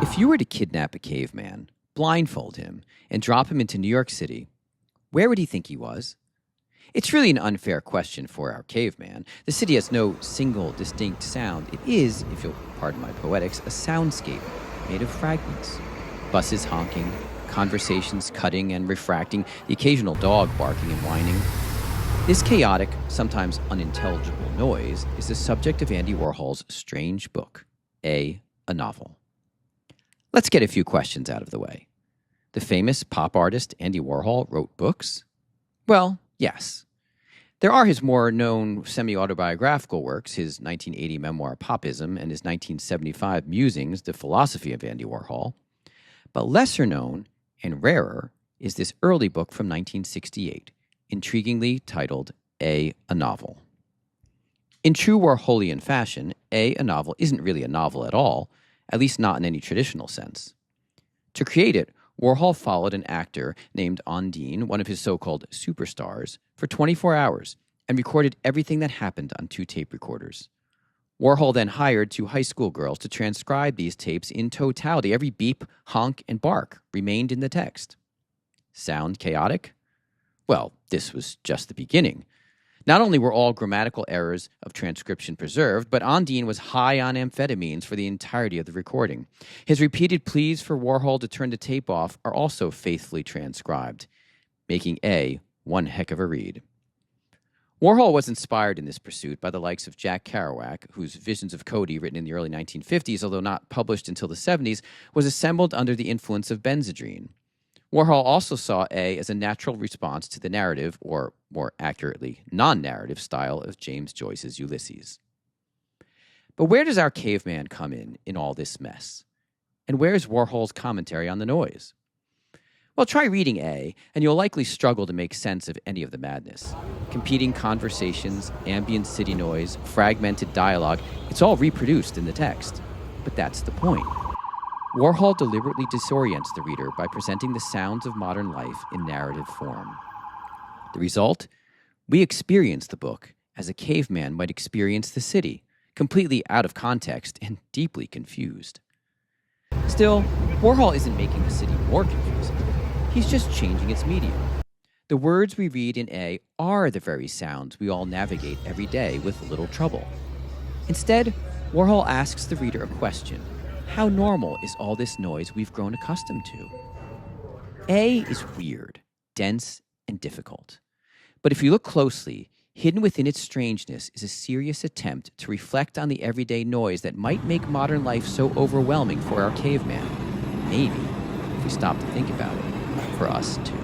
If you were to kidnap a caveman, blindfold him, and drop him into New York City, where would he think he was? It's really an unfair question for our caveman. The city has no single distinct sound. It is, if you'll pardon my poetics, a soundscape made of fragments. Buses honking, conversations cutting and refracting, the occasional dog barking and whining. This chaotic, sometimes unintelligible noise is the subject of Andy Warhol's strange book, A Novel. Let's get a few questions out of the way. The famous pop artist Andy Warhol wrote books? Well, yes. There are his more known semi-autobiographical works, his 1980 memoir Popism and his 1975 musings, The Philosophy of Andy Warhol. But lesser known and rarer is this early book from 1968, intriguingly titled A Novel. In true Warholian fashion, A Novel isn't really a novel at all, at least not in any traditional sense. To create it, Warhol followed an actor named Ondine, one of his so-called superstars, for 24 hours and recorded everything that happened on 2 tape recorders. Warhol then hired 2 high school girls to transcribe these tapes in totality. Every beep, honk, and bark remained in the text. Sound chaotic? Well, this was just the beginning. Not only were all grammatical errors of transcription preserved, but Ondine was high on amphetamines for the entirety of the recording. His repeated pleas for Warhol to turn the tape off are also faithfully transcribed, making A one heck of a read. Warhol was inspired in this pursuit by the likes of Jack Kerouac, whose Visions of Cody, written in the early 1950s, although not published until the 70s, was assembled under the influence of Benzedrine. Warhol also saw A as a natural response to the narrative, or more accurately, non-narrative style of James Joyce's Ulysses. But where does our caveman come in all this mess? And where's Warhol's commentary on the noise? Well, try reading A, and you'll likely struggle to make sense of any of the madness. Competing conversations, ambient city noise, fragmented dialogue, it's all reproduced in the text. But that's the point. Warhol deliberately disorients the reader by presenting the sounds of modern life in narrative form. The result? We experience the book as a caveman might experience the city, completely out of context and deeply confused. Still, Warhol isn't making the city more confusing. He's just changing its medium. The words we read in A are the very sounds we all navigate every day with little trouble. Instead, Warhol asks the reader a question. How normal is all this noise we've grown accustomed to? A is weird, dense, and difficult. But if you look closely, hidden within its strangeness is a serious attempt to reflect on the everyday noise that might make modern life so overwhelming for our caveman. Maybe, if we stop to think about it, for us too.